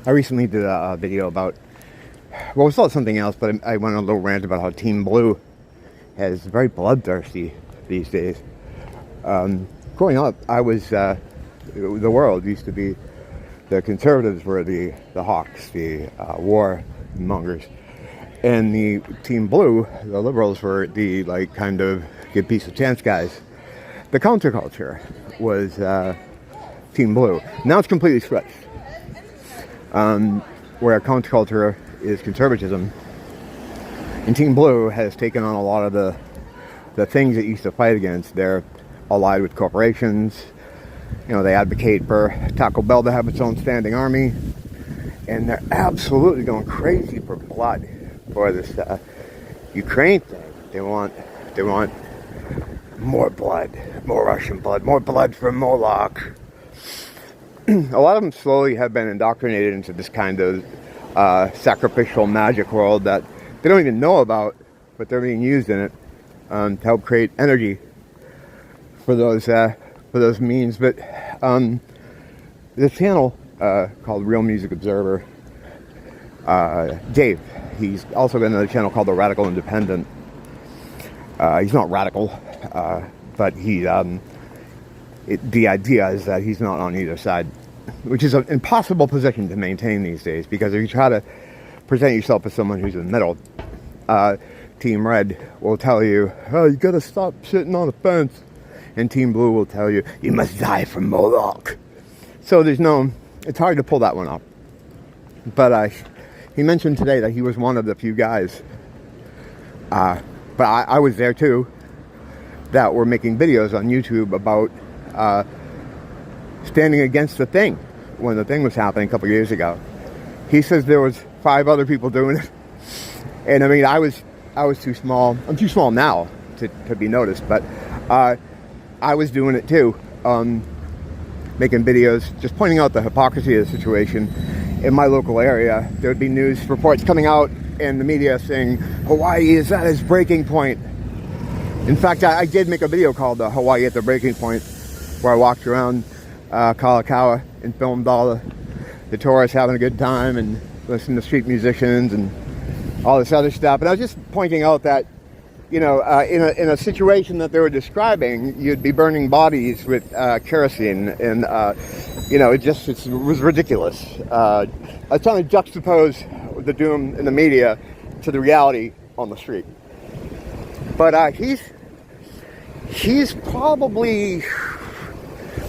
I recently did a video about, well, it's not something else, but I went on a little rant about how Team Blue is very bloodthirsty these days. Growing up, I was, the world used to be, the conservatives were the hawks, the war mongers. And the Team Blue, the liberals, were the, like, kind of give peace a chance guys. The counterculture was Team Blue. Now it's completely switched. Where counterculture is conservatism, and Team Blue has taken on a lot of the things it used to fight against. They're allied with corporations. You know, they advocate for Taco Bell to have its own standing army, and they're absolutely going crazy for blood for this Ukraine thing. They want more blood, more Russian blood, more blood from Moloch. A lot of them slowly have been indoctrinated into this kind of sacrificial magic world that they don't even know about, but they're being used in it to help create energy for those means. But this channel called Real Music Observer, Dave, he's also got another channel called The Radical Independent. He's not radical, but he the idea is that he's not on either side, which is an impossible position to maintain these days, because if you try to present yourself as someone who's in the middle, Team Red will tell you, oh, you gotta stop sitting on the fence, and Team Blue will tell you, you must die from Moloch. So it's hard to pull that one off. But he mentioned today that he was one of the few guys, but I was there too, that were making videos on YouTube about standing against the thing when the thing was happening a couple years ago. He says there was 5 other people doing it, and I mean, I was too small. I'm too small now to be noticed, but I was doing it too, making videos, just pointing out the hypocrisy of the situation. In my local area, there would be news reports coming out in the media saying Hawaii is at its breaking point. In fact, I did make a video called Hawaii at the Breaking Point, where I walked around Kalakaua and filmed all the tourists having a good time and listening to street musicians and all this other stuff. And I was just pointing out that, you know, in a situation that they were describing, you'd be burning bodies with kerosene, and you know, it was ridiculous. I was trying to juxtapose the doom in the media to the reality on the street. But he's probably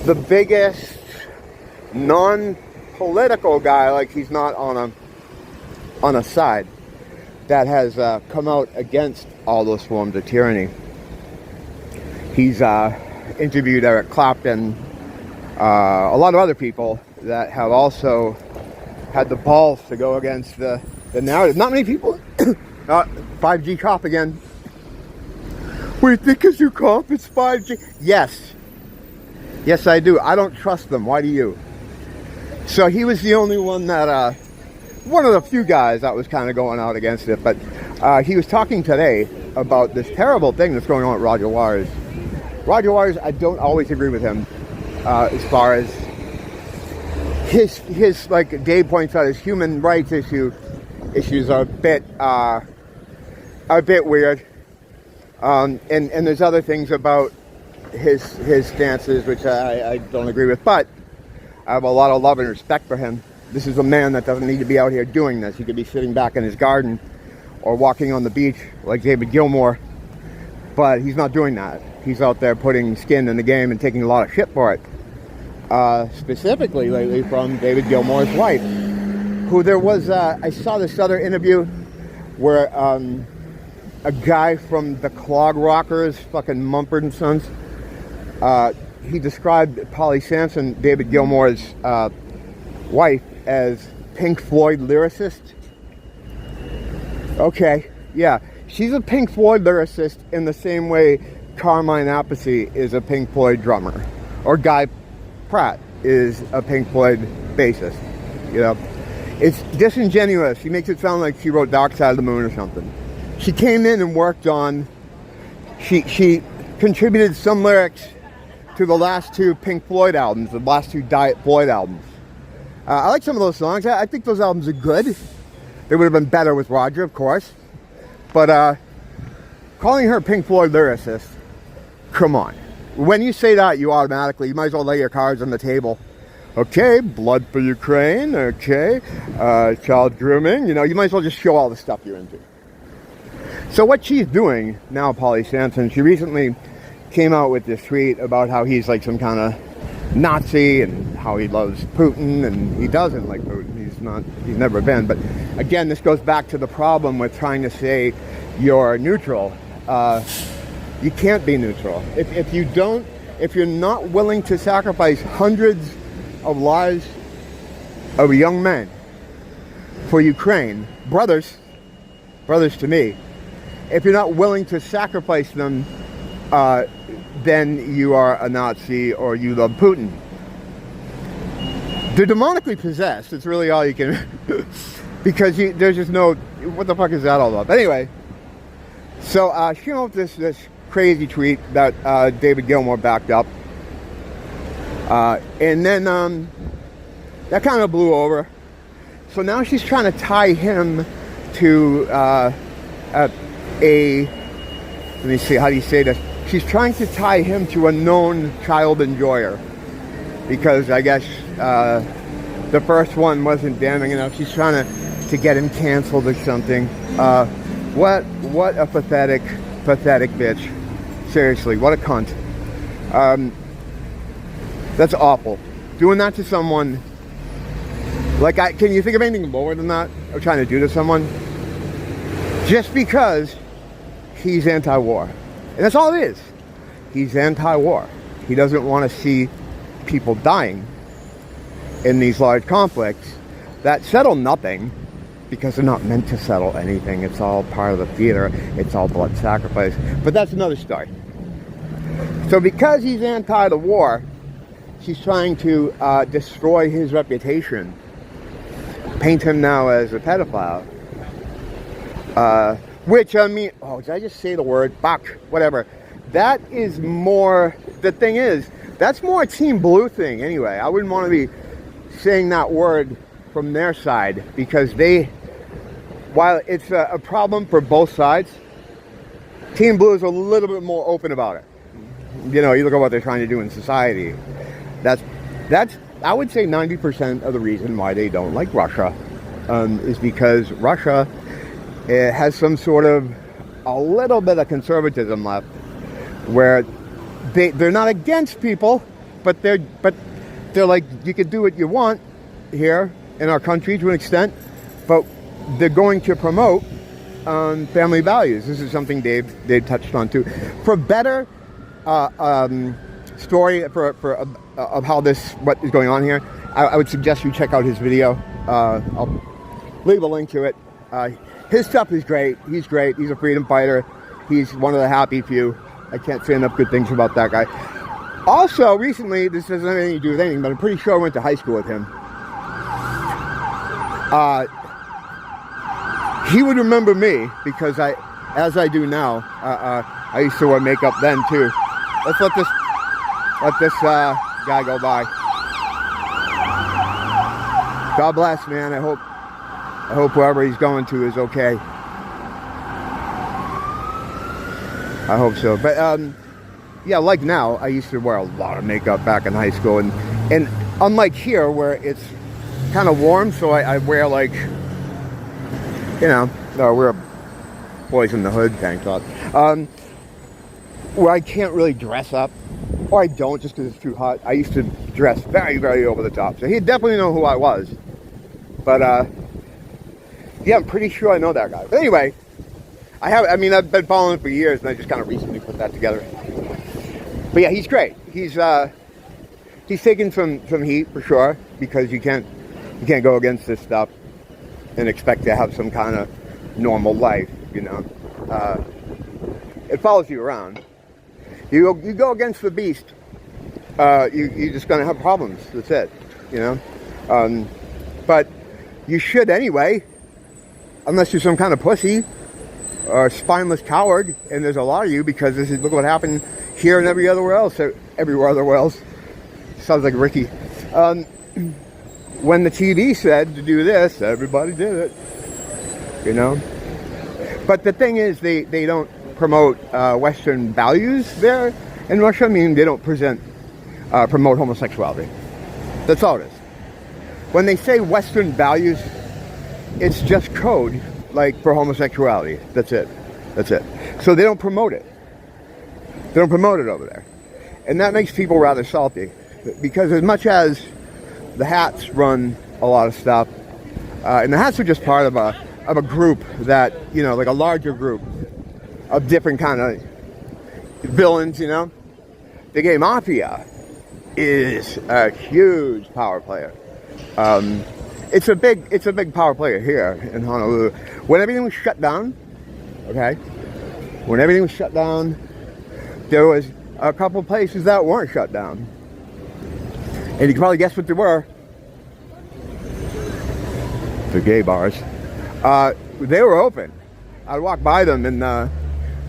the biggest non-political guy, like he's not on a side, that has come out against all those forms of tyranny. He's interviewed Eric Clapton, a lot of other people that have also had the balls to go against the narrative. Not many people. 5G cop again. Wait, think because you cop it's 5G? Yes. Yes, I do. I don't trust them. Why do you? So he was the only one that, one of the few guys that was kind of going out against it. But he was talking today about this terrible thing that's going on with Roger Waters. Roger Waters, I don't always agree with him as far as his like Dave points out, his human rights issues are a bit weird. And there's other things about his stances which I don't agree with, but I have a lot of love and respect for him. This is a man that doesn't need to be out here doing this. He could be sitting back in his garden or walking on the beach like David Gilmore, but he's not doing that. He's out there putting skin in the game and taking a lot of shit for it. Specifically lately from David Gilmore's wife, who there was, I saw this other interview where a guy from the Clog Rockers, fucking Mumford & Sons, he described Polly Sampson, David Gilmore's wife, as Pink Floyd lyricist. Okay, yeah. She's a Pink Floyd lyricist in the same way Carmine Appice is a Pink Floyd drummer. Or Guy Pratt is a Pink Floyd bassist. You know? It's disingenuous. She makes it sound like she wrote Dark Side of the Moon or something. She came in and worked on... She contributed some lyrics to the last 2 Pink Floyd albums, the last 2 Diet Floyd albums. I like some of those songs. I think those albums are good. They would have been better with Roger, of course. But calling her Pink Floyd lyricist, come on. When you say that, you automatically, you might as well lay your cards on the table. Okay, blood for Ukraine, okay, child grooming, you might as well just show all the stuff you're into. So what she's doing now, Polly Sanson, she recently came out with this tweet about how he's like some kind of Nazi and how he loves Putin, and he doesn't like Putin. He's never been. But again, this goes back to the problem with trying to say you're neutral. You can't be neutral. If you're not willing to sacrifice hundreds of lives of young men for Ukraine, brothers to me, if you're not willing to sacrifice them, then you are a Nazi or you love Putin. They're demonically possessed. It's really all you can... because there's just no... What the fuck is that all about? But anyway, so she came up with this crazy tweet that David Gilmore backed up. And then that kind of blew over. So now she's trying to tie him to let me see, how do you say this? She's trying to tie him to a known child enjoyer. Because I guess the first one wasn't damning enough. She's trying to get him canceled or something. What a pathetic bitch. Seriously, what a cunt. That's awful. Doing that to someone, like, can you think of anything lower than that? Of trying to do to someone? Just because he's anti-war. And that's all it is. He's anti-war. He doesn't want to see people dying in these large conflicts that settle nothing, because they're not meant to settle anything. It's all part of the theater. It's all blood sacrifice. But that's another story. So because he's anti the war, she's trying to destroy his reputation, paint him now as a pedophile. Which, I mean, did I just say the word? Fuck, whatever. That is more, the thing is, that's more a Team Blue thing anyway. I wouldn't want to be saying that word from their side, because while it's a problem for both sides, Team Blue is a little bit more open about it. You look at what they're trying to do in society. That's I would say 90% of the reason why they don't like Russia is because Russia has some sort of a little bit of conservatism left, where they're not against people, but they're like, you can do what you want here in our country to an extent, but they're going to promote family values. This is something Dave touched on too. For better story of how what is going on here, I would suggest you check out his video. I'll leave a link to it. His stuff is great. He's great. He's a freedom fighter. He's one of the happy few. I can't say enough good things about that guy. Also, recently, this doesn't have anything to do with anything, but I'm pretty sure I went to high school with him. He would remember me, because as I do now, I used to wear makeup then too. Let's let this guy go by. God bless, man. I hope wherever he's going to is okay. I hope so. But yeah, like now, I used to wear a lot of makeup back in high school, and unlike here where it's kind of warm, so I wear, like, I wear a Boys in the Hood tank top, where I can't really dress up, or I don't just because it's too hot. I used to dress very, very over the top, so he'd definitely know who I was. But yeah, I'm pretty sure I know that guy. But anyway, I've been following him for years, and I just kind of recently put that together. But yeah, he's great. He's taking some heat for sure, because you can't go against this stuff and expect to have some kind of normal life. It follows you around. You go against the beast, you're just gonna have problems. That's it. But you should anyway, unless you're some kind of pussy or spineless coward, and there's a lot of you, because look what happened here and everywhere else. Sounds like Ricky. when the TV said to do this, everybody did it, you know. But the thing is, they don't promote Western values there in Russia. I mean, they don't promote homosexuality. That's all it is. When they say Western values, it's just code, like, for homosexuality. That's it. That's it. So they don't promote it. They don't promote it over there. And that makes people rather salty. Because as much as the hats run a lot of stuff, and the hats are just part of a group that, you know, like a larger group of different kind of villains, you know. The gay mafia is a huge power player. It's a big power player here in Honolulu. When everything was shut down, okay, when everything was shut down, there was a couple of places that weren't shut down. And you can probably guess what they were. The gay bars. They were open. I'd walk by them, and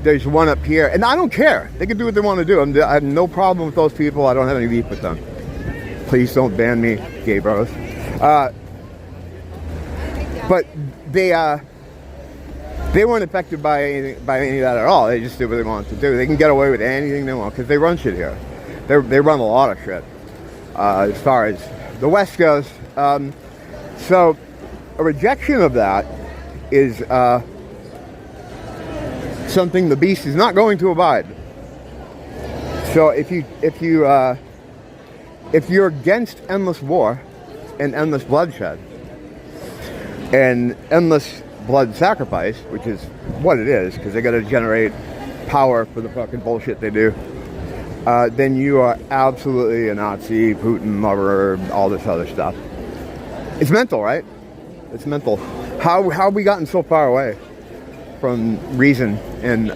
there's one up here. And I don't care. They can do what they want to do. I have no problem with those people. I don't have any beef with them. Please don't ban me, gay bros. But they weren't affected by any of that at all. They just did what they wanted to do. They can get away with anything they want because they run shit here. They run a lot of shit as far as the West goes. So a rejection of that is something the beast is not going to abide. So if you're against endless war and endless bloodshed and endless blood sacrifice, which is what it is, because they got to generate power for the fucking bullshit they do, then you are absolutely a Nazi, Putin lover, all this other stuff. It's mental, right? It's mental. How have we gotten so far away from reason and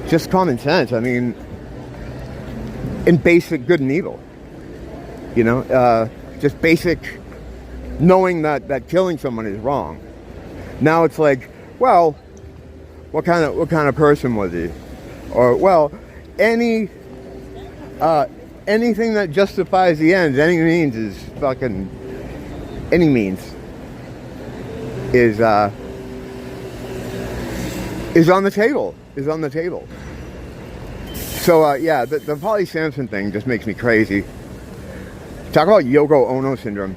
just common sense? I mean, in basic good and evil, you know, just basic knowing that killing someone is wrong. Now it's like, well, what kind of person was he? Or, well, anything that justifies the ends, any means is fucking, any means is on the table. Is on the table. So yeah, the Polly Samson thing just makes me crazy. Talk about Yoko Ono syndrome.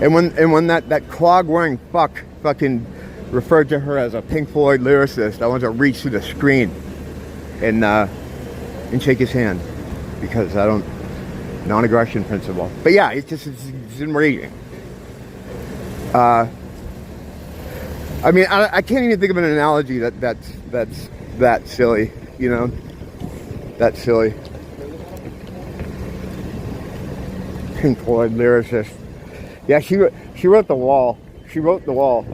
And when that clog wearing fucking referred to her as a Pink Floyd lyricist, I want to reach through the screen and shake his hand, because I don't, non-aggression principle. But yeah, it's enraging. I mean, I can't even think of an analogy that's that silly, you know, that's silly. Pink Floyd lyricist. Yeah, she wrote The Wall. She wrote The Wall.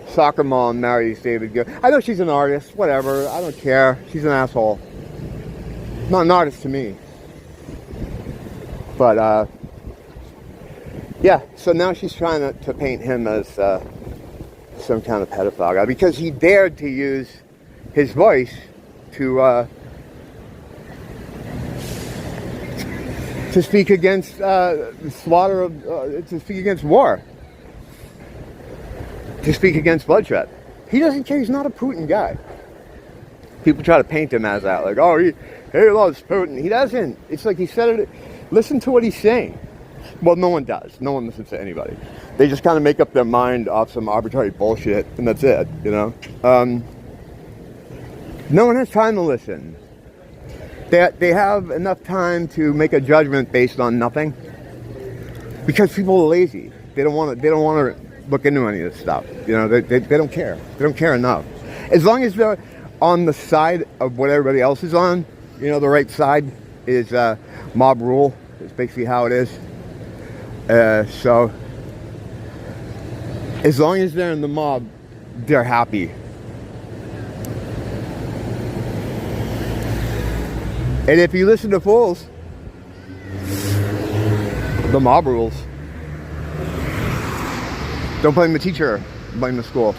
Soccer mom marries David Gill. I know she's an artist, whatever. I don't care. She's an asshole. Not an artist to me. But, yeah, so now she's trying to paint him as some kind of pedophile guy, because he dared to use his voice to speak against the slaughter of, to speak against war, to speak against bloodshed. He doesn't care. He's not a Putin guy. People try to paint him as that, like, oh, he loves Putin. He doesn't. It's like he said it. Listen to what he's saying. Well, no one does. No one listens to anybody. They just kind of make up their mind off some arbitrary bullshit, and that's it, you know? No one has time to listen. They have enough time to make a judgment based on nothing, because people are lazy. They don't want to look into any of this stuff. You know, they don't care. They don't care enough. As long as they're on the side of what everybody else is on, you know, the right side is mob rule. It's basically how it is. So as long as they're in the mob, they're happy. And if you listen to fools, the mob rules. Don't blame the teacher, blame the school.